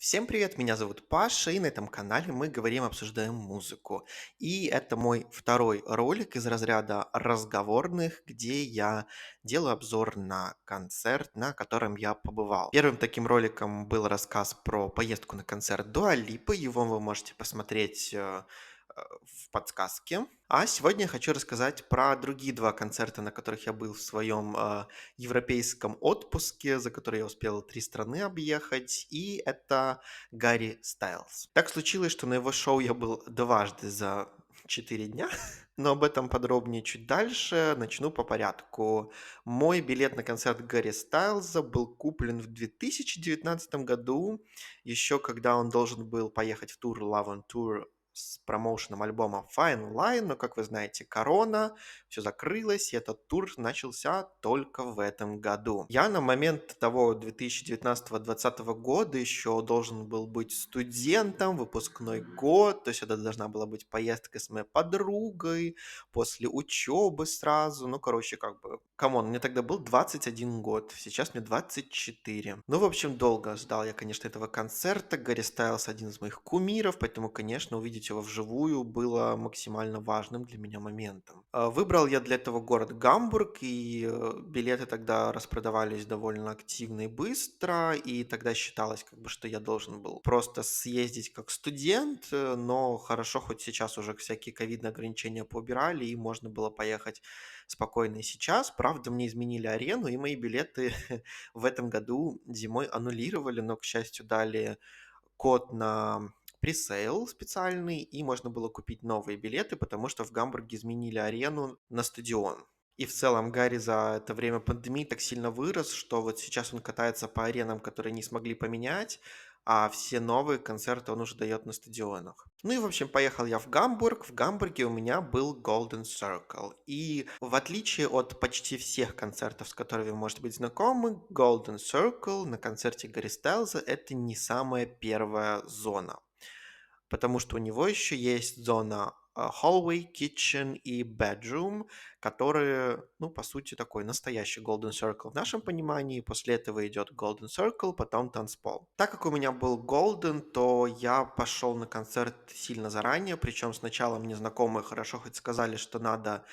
Всем привет, меня зовут Паша, и на этом канале мы говорим, обсуждаем музыку. И это мой второй ролик из разряда разговорных, где я делаю обзор на концерт, на котором я побывал. Первым таким роликом был рассказ про поездку на концерт Дуа Липы, его вы можете посмотреть в подсказке. А сегодня я хочу рассказать про другие два концерта, на которых я был в своем европейском отпуске, за который я успел 3 страны объехать, и это Гарри Стайлз. Так случилось, что на его шоу я был дважды за 4 дня, но об этом подробнее чуть дальше. Начну по порядку. Мой билет на концерт Гарри Стайлза был куплен в 2019 году, еще когда он должен был поехать в тур Love on Tour с промоушеном альбома Fine Line, но, как вы знаете, корона, все закрылось, и этот тур начался только в этом году. Я на момент того 2019-2020 года еще должен был быть студентом, выпускной год, то есть это должна была быть поездка с моей подругой, после учебы сразу, ну, короче, как бы, камон, мне тогда был 21 год, сейчас мне 24. Ну, в общем, долго ждал я, конечно, этого концерта, Гарри Стайлс один из моих кумиров, поэтому, конечно, увидеть его вживую было максимально важным для меня моментом. Выбрал я для этого город Гамбург, и билеты тогда распродавались довольно активно и быстро, и тогда считалось, как бы, что я должен был просто съездить как студент, но хорошо, хоть сейчас уже всякие ковидные ограничения поубирали, и можно было поехать спокойно и сейчас. Правда, мне изменили арену, и мои билеты в этом году зимой аннулировали, но, к счастью, дали код на пресейл специальный, и можно было купить новые билеты, потому что в Гамбурге изменили арену на стадион. И в целом Гарри за это время пандемии так сильно вырос, что вот сейчас он катается по аренам, которые не смогли поменять, а все новые концерты он уже дает на стадионах. Ну и, в общем, поехал я в Гамбург. В Гамбурге у меня был Golden Circle. И в отличие от почти всех концертов, с которыми вы можете быть знакомы, Golden Circle на концерте Гарри Стайлза — это не самая первая зона, потому что у него еще есть зона hallway, kitchen и bedroom, которые, ну, по сути, такой настоящий Golden Circle в нашем понимании. После этого идет Golden Circle, потом танцпол. Так как у меня был Golden, то я пошел на концерт сильно заранее, причем сначала мне знакомые хорошо хоть сказали, что надо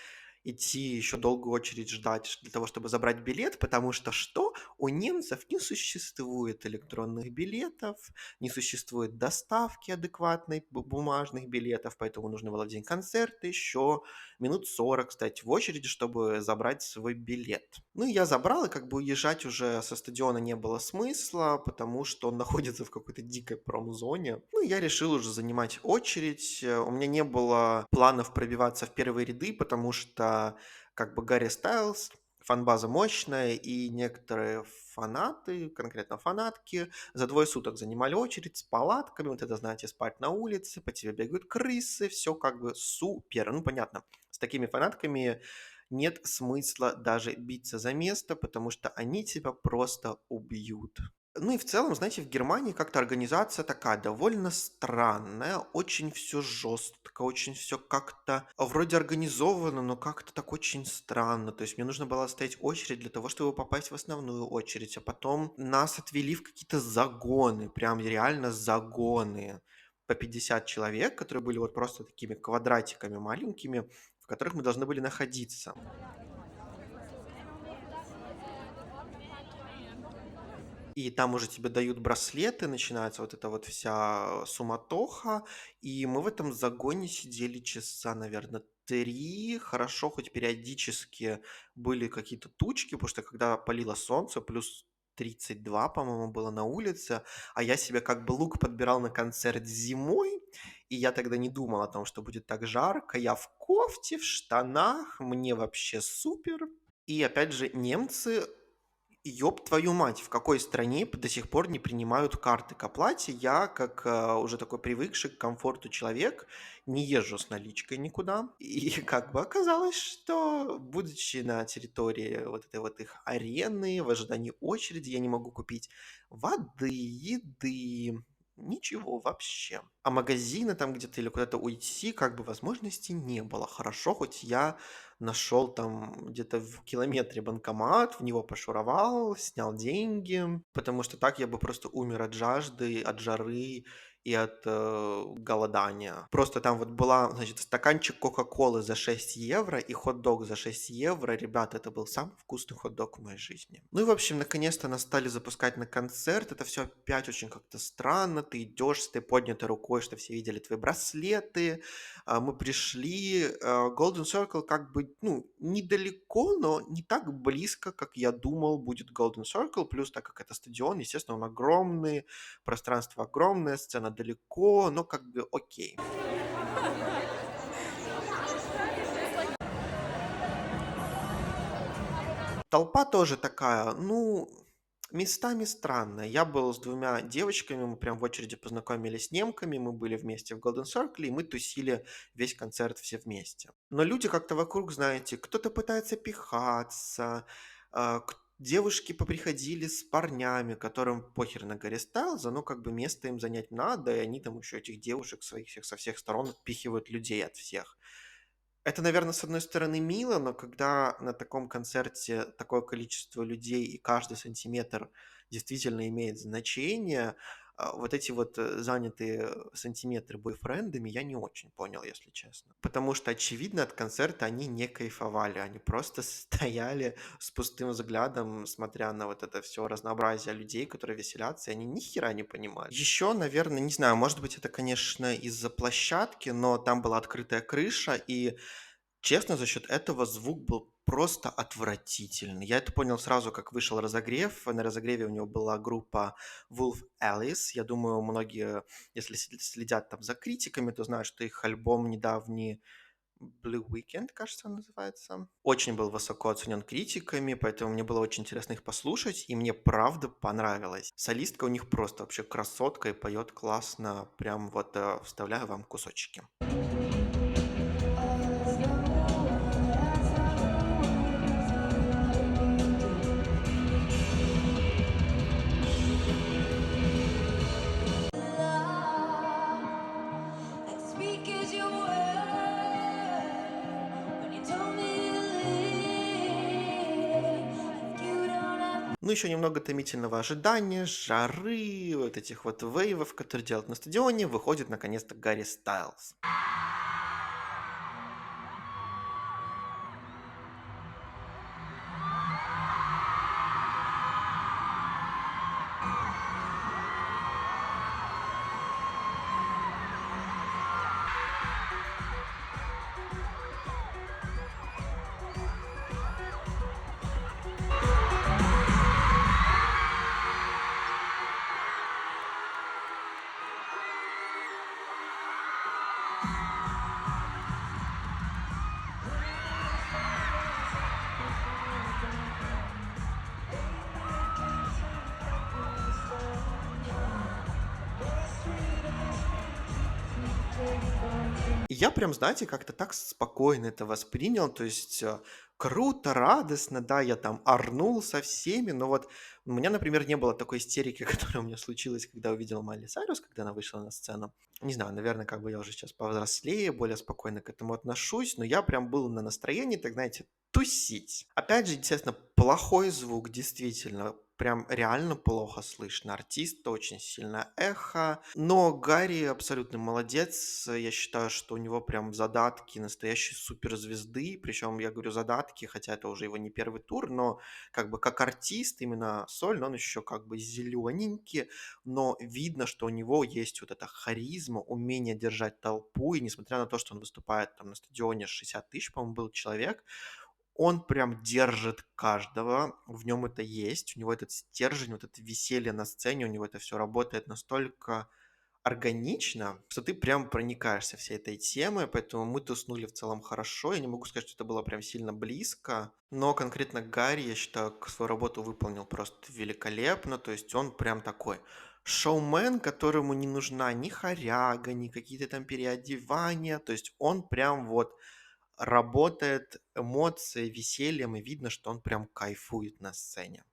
идти еще долгую очередь ждать для того, чтобы забрать билет, потому что у немцев не существует электронных билетов, не существует доставки адекватной бумажных билетов, поэтому нужно было в день концерта еще минут 40 стать в очереди, чтобы забрать свой билет. Ну, я забрал, и как бы уезжать уже со стадиона не было смысла, потому что он находится в какой-то дикой промзоне. Ну, я решил уже занимать очередь. У меня не было планов пробиваться в первые ряды, потому что как бы Гарри Стайлз, фан-база мощная, и некоторые фанаты, конкретно фанатки, за 2 суток занимали очередь с палатками, вот это, знаете, спать на улице, по тебе бегают крысы, все как бы супер. Ну, понятно, с такими фанатками нет смысла даже биться за место, потому что они тебя просто убьют. Ну и в целом, знаете, в Германии как-то организация такая довольно странная, очень все жестко, очень все как-то вроде организовано, но как-то так очень странно. То есть мне нужно было стоять очередь для того, чтобы попасть в основную очередь, а потом нас отвели в какие-то загоны, прям реально загоны по 50 человек, которые были вот просто такими квадратиками маленькими, в которых мы должны были находиться. И там уже тебе дают браслеты, начинается вот эта вот вся суматоха. И мы в этом загоне сидели часа, наверное, 3. Хорошо, хоть периодически были какие-то тучки, потому что когда палило солнце, плюс 32, по-моему, было на улице, а я себе как бы лук подбирал на концерт зимой, и я тогда не думал о том, что будет так жарко. Я в кофте, в штанах, мне вообще супер. И опять же, немцы, ёб твою мать, в какой стране до сих пор не принимают карты к оплате? Я, как уже такой привыкший к комфорту человек, не езжу с наличкой никуда. И как бы оказалось, что, будучи на территории вот этой вот их арены, в ожидании очереди, я не могу купить воды, еды, ничего вообще. А магазины там где-то или куда-то уйти, как бы возможности не было. Хорошо, хоть я нашел там где-то в километре банкомат, в него пошуровал, снял деньги, потому что так я бы просто умер от жажды, от жары и от голодания. Просто там вот была, значит, стаканчик Кока-Колы за 6 евро и хот-дог за 6 евро. Ребята, это был самый вкусный хот-дог в моей жизни. Ну и, в общем, наконец-то нас стали запускать на концерт. Это все опять очень как-то странно. Ты идешь с этой поднятой рукой, что все видели твои браслеты. Мы пришли. Golden Circle как бы, ну, недалеко, но не так близко, как я думал, будет Golden Circle. Плюс, так как это стадион, естественно, он огромный, пространство огромное, сцена далеко, но как бы окей. Толпа тоже такая, ну, местами странная. Я был с двумя девочками, мы прям в очереди познакомились с немками, мы были вместе в Golden Circle, и мы тусили весь концерт все вместе. Но люди как-то вокруг, знаете, кто-то пытается пихаться, девушки поприходили с парнями, которым похер на Гарри Стайлза, но как бы место им занять надо, и они там еще этих девушек своих всех со всех сторон отпихивают людей от всех. Это, наверное, с одной стороны мило, но когда на таком концерте такое количество людей и каждый сантиметр действительно имеет значение, вот эти вот занятые сантиметры бойфрендами я не очень понял, если честно. Потому что, очевидно, от концерта они не кайфовали, они просто стояли с пустым взглядом, смотря на вот это все разнообразие людей, которые веселятся, и они ни хера не понимали. Еще, наверное, не знаю, может быть, это, конечно, из-за площадки, но там была открытая крыша, и честно, за счет этого звук был просто отвратительный. Я это понял сразу, как вышел разогрев. На разогреве у него была группа Wolf Alice. Я думаю, многие, если следят там за критиками, то знают, что их альбом недавний Blue Weekend, кажется, он называется. Очень был высоко оценен критиками, поэтому мне было очень интересно их послушать, и мне правда понравилось. Солистка у них просто вообще красотка и поет классно. Прям вот вставляю вам кусочки. Speak as you were when you told me to leave. You don't have Ну, еще немного томительного ожидания, жары, вот этих вот вейвов, которые делают на стадионе, выходит наконец-то Гарри Стайлз. И я прям, знаете, как-то так спокойно это воспринял, то есть круто, радостно, да, я там орнул со всеми, но вот у меня, например, не было такой истерики, которая у меня случилась, когда увидел Майли Сайрус, когда она вышла на сцену. Не знаю, наверное, как бы я уже сейчас повзрослее, более спокойно к этому отношусь, но я прям был на настроении, так знаете, тусить. Опять же, естественно, плохой звук, действительно, прям реально плохо слышно. Артист очень сильно эхо, но Гарри абсолютно молодец. Я считаю, что у него прям задатки настоящей суперзвезды, причем я говорю задатки, хотя это уже его не первый тур, но как бы как артист, именно сольно, он еще как бы зелененький, но видно, что у него есть вот эта харизма, умение держать толпу, и несмотря на то, что он выступает там на стадионе 60 тысяч, по-моему, был человек, он прям держит каждого, в нем это есть, у него этот стержень, вот это веселье на сцене, у него это все работает настолько органично, что ты прям проникаешься всей этой темой, поэтому мы туснули в целом хорошо. Я не могу сказать, что это было прям сильно близко, но конкретно Гарри, я считаю, свою работу выполнил просто великолепно, то есть он прям такой шоумен, которому не нужна ни хоряга, ни какие-то там переодевания, то есть он прям вот работает эмоцией, весельем, и видно, что он прям кайфует на сцене.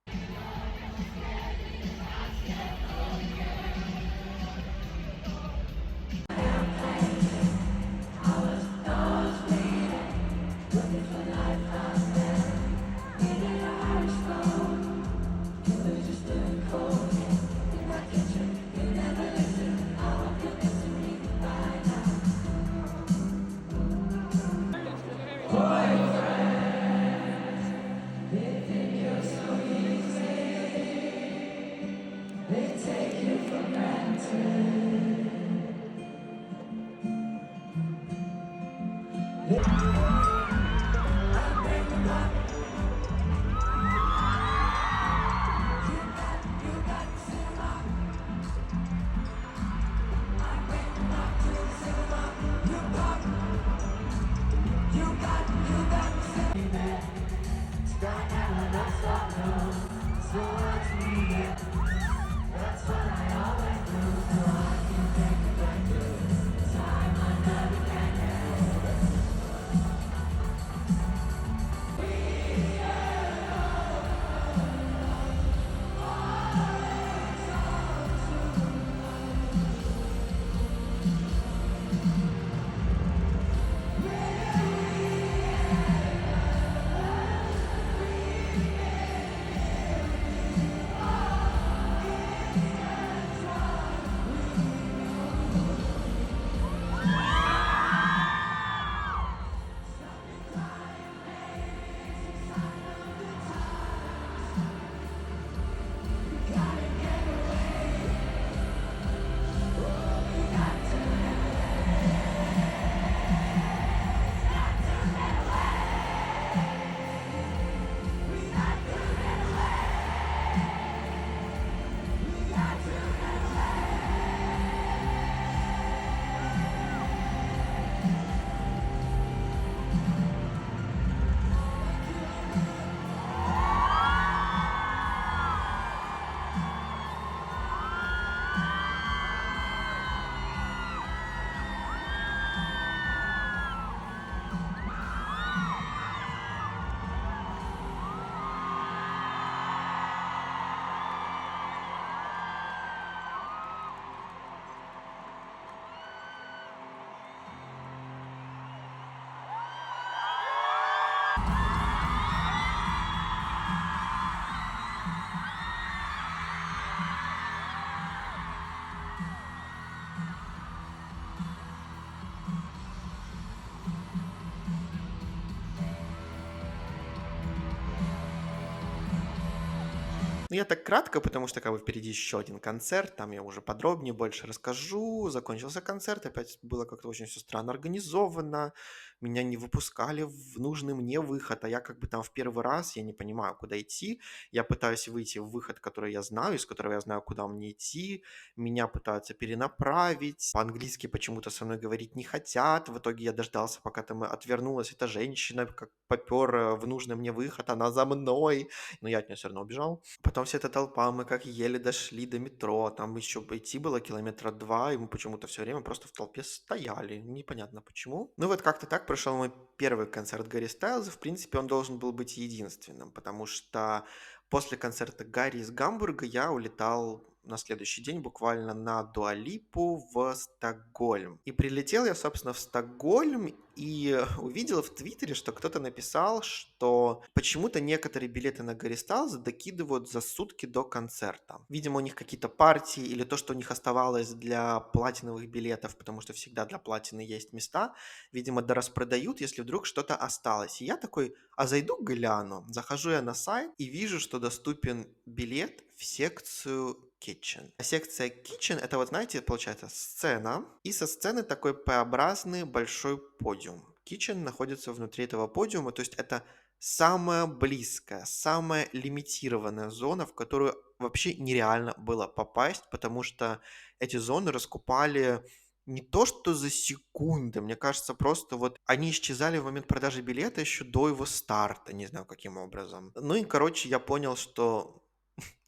Ну, я так кратко, потому что как бы впереди еще один концерт, там я уже подробнее больше расскажу. Закончился концерт, опять было как-то очень все странно организовано, меня не выпускали в нужный мне выход, а я как бы там в первый раз, я не понимаю, куда идти. Я пытаюсь выйти в выход, который я знаю, из которого я знаю, куда мне идти. Меня пытаются перенаправить. По-английски почему-то со мной говорить не хотят. В итоге я дождался, пока там отвернулась эта женщина, как попер в нужный мне выход, она за мной, но я от нее все равно убежал. Потом вся эта толпа, мы как еле дошли до метро, там еще идти было километра 2, и мы почему-то все время просто в толпе стояли, непонятно почему. Ну вот как-то так прошел мой первый концерт Гарри Стайлза, в принципе, он должен был быть единственным, потому что после концерта Гарри из Гамбурга я улетал на следующий день буквально на Дуалипу в Стокгольм. И прилетел я, собственно, в Стокгольм и увидел в Твиттере, что кто-то написал, что почему-то некоторые билеты на Гарри Стайлза докидывают за сутки до концерта. Видимо, у них какие-то партии или то, что у них оставалось для платиновых билетов, потому что всегда для платины есть места, видимо, дораспродают, если вдруг что-то осталось. И я такой, а зайду гляну. Захожу я на сайт и вижу, что доступен билет в секцию Kitchen. А секция Kitchen — это вот, знаете, получается сцена, и со сцены такой П-образный большой подиум. Kitchen находится внутри этого подиума, то есть это самая близкая, самая лимитированная зона, в которую вообще нереально было попасть, потому что эти зоны раскупали не то что за секунды, мне кажется, просто вот они исчезали в момент продажи билета еще до его старта, не знаю каким образом. Ну и, короче, я понял, что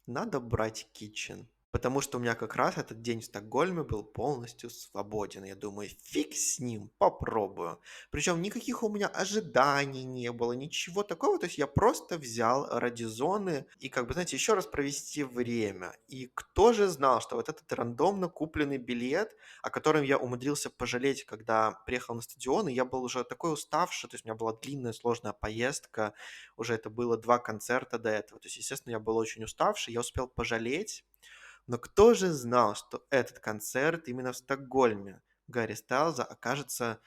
надо брать Kitchen. Потому что у меня как раз этот день в Стокгольме был полностью свободен. Я думаю, фиг с ним, попробую. Причем никаких у меня ожиданий не было, ничего такого. То есть я просто взял ради зоны и, как бы, знаете, еще раз провести время. И кто же знал, что вот этот рандомно купленный билет, о котором я умудрился пожалеть, когда приехал на стадион, и я был уже такой уставший, то есть у меня была длинная сложная поездка, уже это было 2 концерта до этого. То есть, естественно, я был очень уставший, я успел пожалеть. Но кто же знал, что этот концерт именно в Стокгольме Гарри Стайлза окажется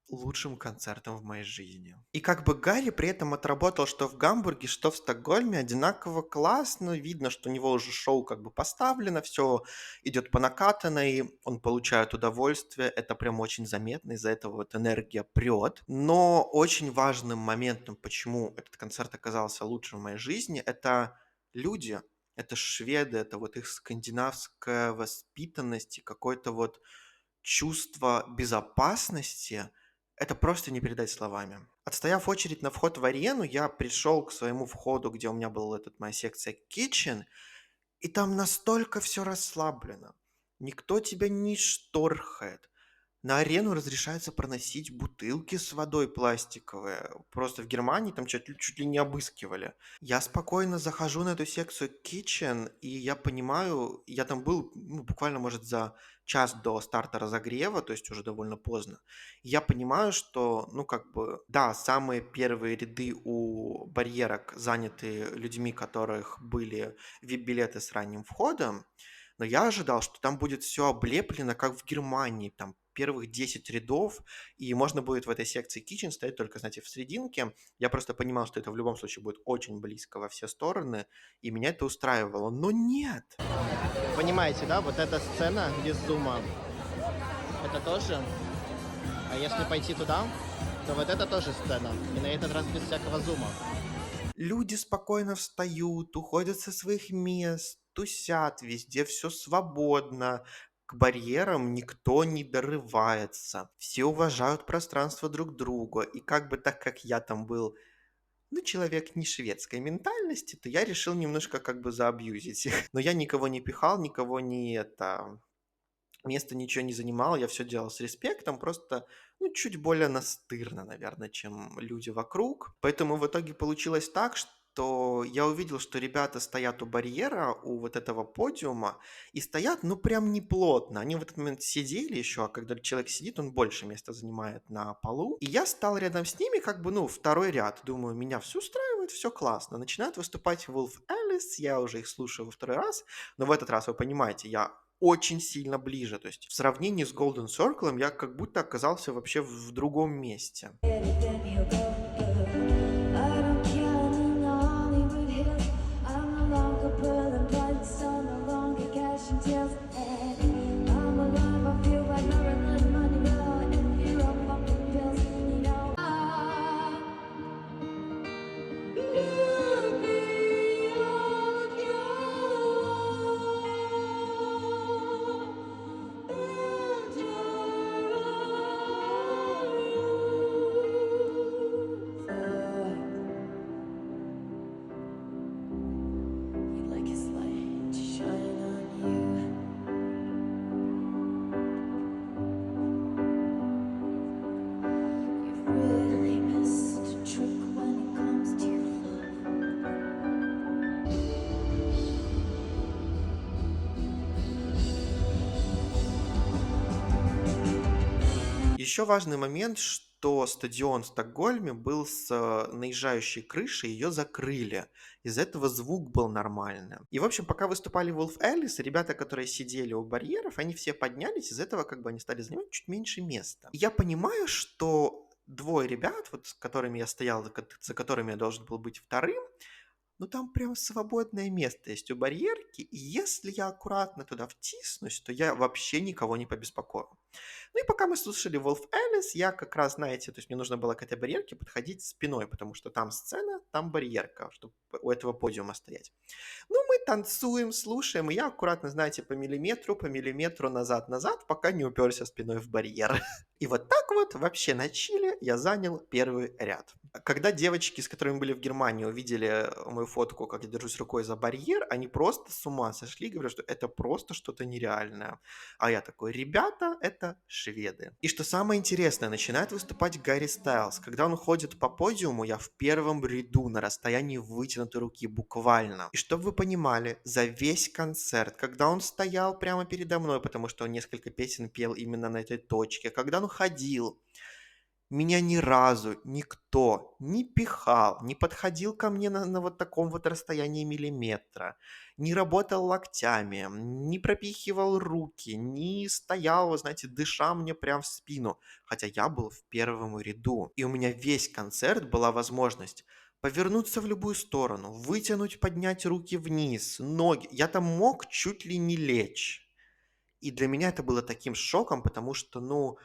лучшим концертом в моей жизни. И как бы Гарри при этом отработал что в Гамбурге, что в Стокгольме одинаково классно. Видно, что у него уже шоу как бы поставлено, все идет по накатанной, он получает удовольствие. Это прям очень заметно, из-за этого вот энергия прет. Но очень важным моментом, почему этот концерт оказался лучшим в моей жизни, это люди. Это шведы, это вот их скандинавская воспитанность и какой-то вот чувство безопасности — это просто не передать словами. Отстояв очередь на вход в арену, я пришел к своему входу, где у меня была моя секция Kitchen, и там настолько все расслаблено. Никто тебя не шторхает. На арену разрешается проносить бутылки с водой пластиковые. Просто в Германии там чуть ли не обыскивали. Я спокойно захожу на эту секцию Kitchen, и я понимаю, я там был, ну, буквально, может, за час до старта разогрева, то есть уже довольно поздно. И я понимаю, что, ну, как бы, да, самые первые ряды у барьерок заняты людьми, которых были VIP-билеты с ранним входом, но я ожидал, что там будет все облеплено, как в Германии, там первых 10 рядов, и можно будет в этой секции Kitchen стоять только, знаете, в серединке. Я просто понимал, что это в любом случае будет очень близко во все стороны, и меня это устраивало. Но нет! Понимаете, да, вот эта сцена без зума, это тоже, а если пойти туда, то вот это тоже сцена, и на этот раз без всякого зума. Люди спокойно встают, уходят со своих мест, тусят, везде все свободно. К барьерам никто не дорывается. Все уважают пространство друг друга. И как бы так как я там был, ну, человек не шведской ментальности, то я решил немножко как бы заабьюзить их. Но я никого не пихал, никого не это место ничего не занимало, я все делал с респектом, просто, ну, чуть более настырно, наверное, чем люди вокруг. Поэтому в итоге получилось так, что я увидел, что ребята стоят у барьера, у вот этого подиума, и стоят, ну, прям неплотно. Они в этот момент сидели еще, а когда человек сидит, он больше места занимает на полу. И я стал рядом с ними, как бы, ну, второй ряд. Думаю, меня все устраивает, все классно. Начинают выступать Wolf Alice, я уже их слушаю во второй раз, но в этот раз, вы понимаете, я очень сильно ближе. То есть в сравнении с Golden Circle я как будто оказался вообще в другом месте. Then he'll go good. I don't count in the Hollywood Hills. I'm no longer pulling punches, I'm no longer cashing deals. And I'm alive, I feel like Marilyn Monroe. If you're on fucking pills, you know you'll be on you'd like his light to shine on you. You've really missed a trick when it comes to your love. Еще важный момент, что стадион в Стокгольме был с наезжающей крышей, ее закрыли. Из-за этого звук был нормальным. И, в общем, пока выступали Wolf Alice, ребята, которые сидели у барьеров, они все поднялись, из-за этого как бы они стали занимать чуть меньше места. И я понимаю, что двое ребят, вот с которыми я стоял, за которыми я должен был быть вторым, ну там прям свободное место есть у барьерки, и если я аккуратно туда втиснусь, то я вообще никого не побеспокою. Ну и пока мы слушали Wolf Alice, я как раз, знаете, то есть мне нужно было к этой барьерке подходить спиной, потому что там сцена, там барьерка, чтобы у этого подиума стоять. Ну, мы танцуем, слушаем, и я аккуратно, знаете, по миллиметру назад-назад, пока не уперся спиной в барьер. И вот так вот, вообще на чиле, я занял первый ряд. Когда девочки, с которыми были в Германии, увидели мою фотку, как я держусь рукой за барьер, они просто с ума сошли, говорят, что это просто что-то нереальное. А я такой, ребята, это шведы. И что самое интересное, начинает выступать Гарри Стайлз. Когда он ходит по подиуму, я в первом ряду на расстоянии вытянутой руки, буквально. И чтобы вы понимали, за весь концерт, когда он стоял прямо передо мной, потому что он несколько песен пел именно на этой точке, когда он ходил, Меня ни разу никто не пихал, не подходил ко мне на вот таком вот расстоянии миллиметра, не работал локтями, не пропихивал руки, не стоял, вы знаете, дыша мне прям в спину, хотя я был в первом ряду. И у меня весь концерт была возможность повернуться в любую сторону, вытянуть, поднять руки вниз, ноги. Я там мог чуть ли не лечь. И для меня это было таким шоком, потому что, ну,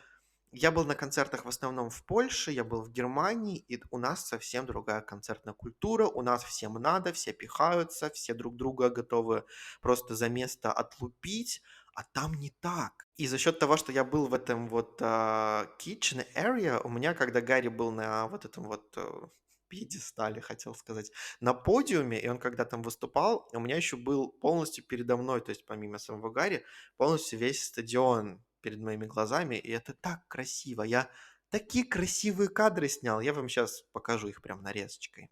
я был на концертах в основном в Польше, я был в Германии, и у нас совсем другая концертная культура. У нас всем надо, все пихаются, все друг друга готовы просто за место отлупить, а там не так. И за счет того, что я был в этом вот kitchen area, у меня, когда Гарри был на вот этом вот пьедестале, хотел сказать, на подиуме, и он когда там выступал, у меня еще был полностью передо мной, то есть помимо самого Гарри, полностью весь стадион перед моими глазами, и это так красиво. Я такие красивые кадры снял. Я вам сейчас покажу их прям нарезочкой.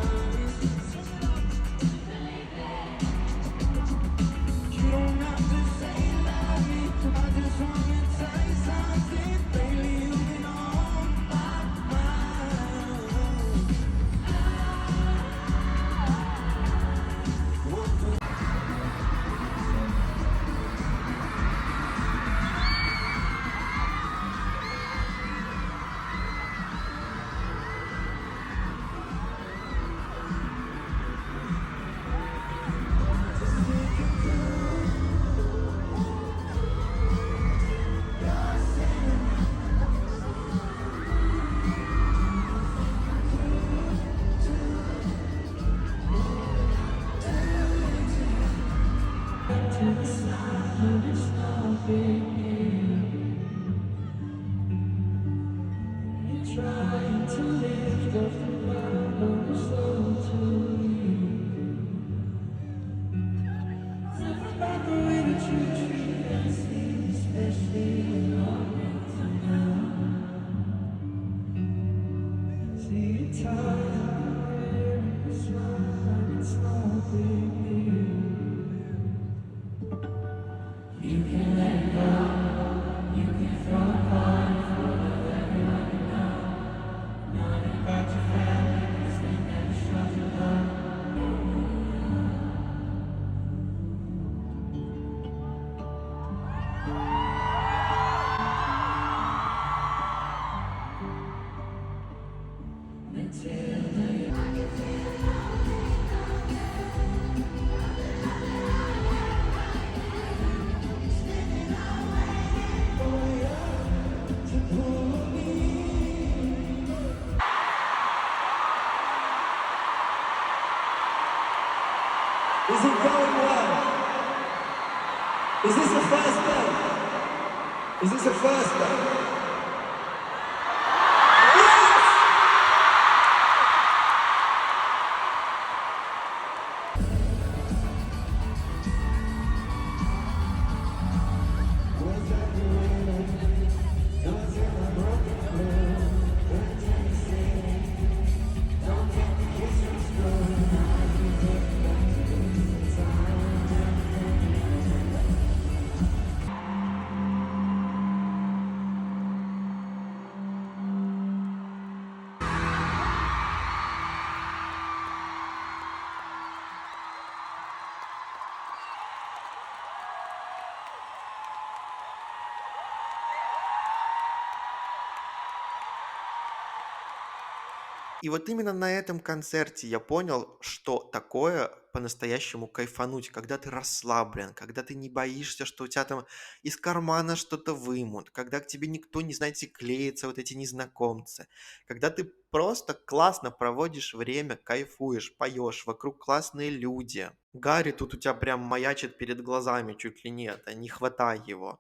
Trying to lift up the bottle slow to Something about the way that you treat us, especially in moments of now. See you tired, it's not a big deal. You can let go, you can throw a party full of everyone you know. Not about your family, 'cause they never showed you love. Is it going well? Is this the first day? Is this the first day? И вот именно на этом концерте я понял, что такое по-настоящему кайфануть, когда ты расслаблен, когда ты не боишься, что у тебя там из кармана что-то вымут, когда к тебе никто не, знаете, клеится, вот эти незнакомцы, когда ты просто классно проводишь время, кайфуешь, поешь, вокруг классные люди. Гарри тут у тебя прям маячит перед глазами чуть ли нет, а не хватай его.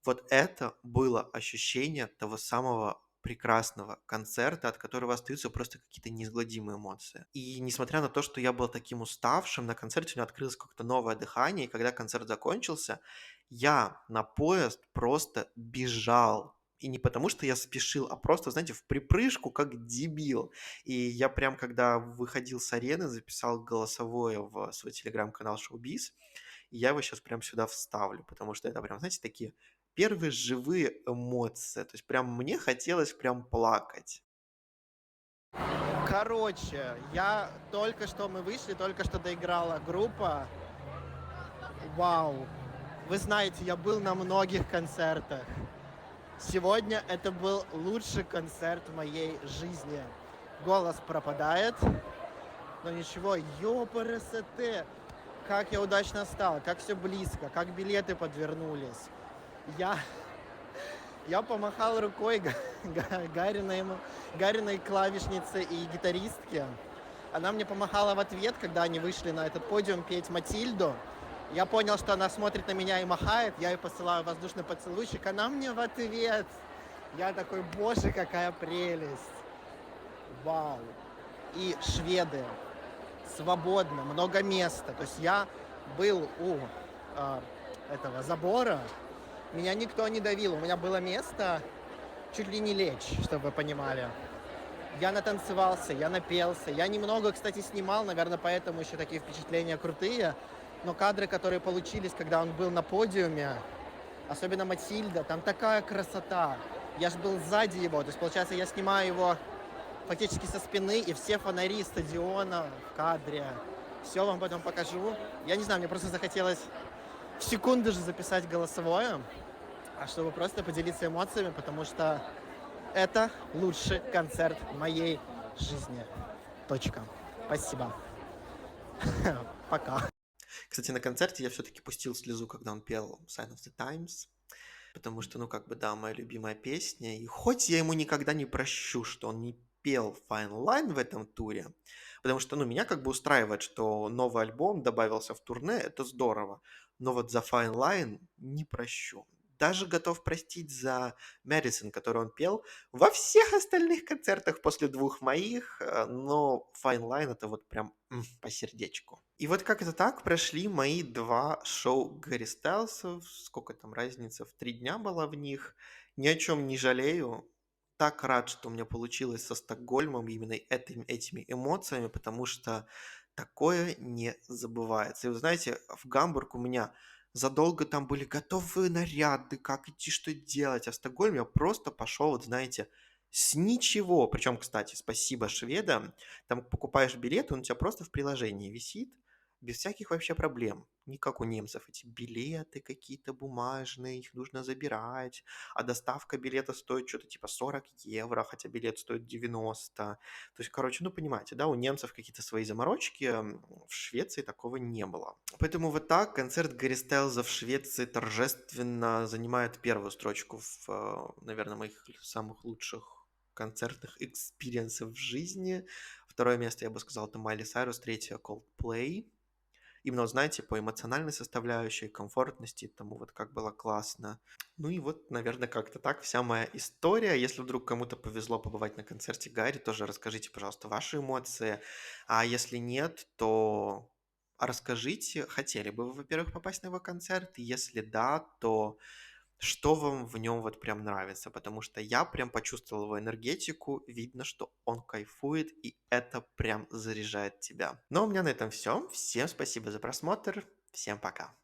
Вот это было ощущение того самого прекрасного концерта, от которого остаются просто какие-то неизгладимые эмоции. И несмотря на то, что я был таким уставшим, на концерте у меня открылось какое-то новое дыхание, и когда концерт закончился, я на поезд просто бежал. И не потому, что я спешил, а просто, знаете, в припрыжку, как дебил. И я прям, когда выходил с арены, записал голосовое в свой телеграм-канал Showbiz, и я его сейчас прям сюда вставлю, потому что это прям, знаете, такие первые живые эмоции. То есть прям мне хотелось прям плакать. Короче, мы вышли, только что доиграла группа. Вау. Вы знаете, я был на многих концертах. Сегодня это был лучший концерт в моей жизни. Голос пропадает, но ничего, ёпрст, как я удачно стал, как все близко, как билеты подвернулись. Я, я помахал рукой Гариной клавишнице и гитаристке. Она мне помахала в ответ, когда они вышли на этот подиум петь «Матильду». Я понял, что она смотрит на меня и махает, я ей посылаю воздушный поцелуйчик, она мне в ответ. Я такой, боже, какая прелесть. Вау. И шведы. Свободно, много места. То есть я был у этого забора, меня никто не давил, у меня было место чуть ли не лечь, чтобы вы понимали. Я натанцевался, я напелся. Я немного, кстати, снимал, наверное, поэтому еще такие впечатления крутые. Но кадры, которые получились, когда он был на подиуме, особенно Матильда, там такая красота. Я же был сзади его, то есть, получается, я снимаю его фактически со спины, и все фонари стадиона в кадре. Все вам потом покажу. Я не знаю, мне просто захотелось в секунду же записать голосовое, чтобы просто поделиться эмоциями, потому что это лучший концерт в моей жизни. Точка. Спасибо. Пока. Кстати, на концерте я все-таки пустил слезу, когда он пел Sign of the Times, потому что, ну, как бы, да, моя любимая песня, и хоть я ему никогда не прощу, что он не пел Fine Line в этом туре, потому что, ну, меня как бы устраивает, что новый альбом добавился в турне, это здорово, но вот за Fine Line не прощу. Даже готов простить за Madison, который он пел во всех остальных концертах после двух моих, но Fine Line это вот прям по сердечку. И вот как это так прошли мои два шоу Гарри Стайлсов, сколько там разница, в 3 дня была в них, ни о чем не жалею, так рад, что у меня получилось со Стокгольмом именно этими эмоциями, потому что такое не забывается. И вы знаете, в Гамбург у меня задолго там были готовые наряды, как идти, что делать. А в Стокгольм я просто пошел, вот знаете, с ничего. Причем, кстати, спасибо шведам. Там покупаешь билет, он у тебя просто в приложении висит, без всяких вообще проблем. Не как у немцев. Эти билеты какие-то бумажные, их нужно забирать. А доставка билета стоит что-то типа 40 евро, хотя билет стоит 90. То есть, короче, ну понимаете, да, у немцев какие-то свои заморочки, в Швеции такого не было. Поэтому вот так концерт Гарри Стайлза в Швеции торжественно занимает первую строчку в, наверное, моих самых лучших концертных экспириенсов в жизни. Второе место, я бы сказал, это Майли Сайрус, третье Coldplay. Именно, вот знаете, по эмоциональной составляющей, комфортности, тому вот как было классно. Ну и вот, наверное, как-то так вся моя история. Если вдруг кому-то повезло побывать на концерте Гарри, тоже расскажите, пожалуйста, ваши эмоции. А если нет, то расскажите, хотели бы вы, во-первых, попасть на его концерт? Если да, то что вам в нем вот прям нравится? Потому что я прям почувствовал его энергетику, видно, что он кайфует, и это прям заряжает тебя. Ну, а у меня на этом все. Всем спасибо за просмотр, всем пока.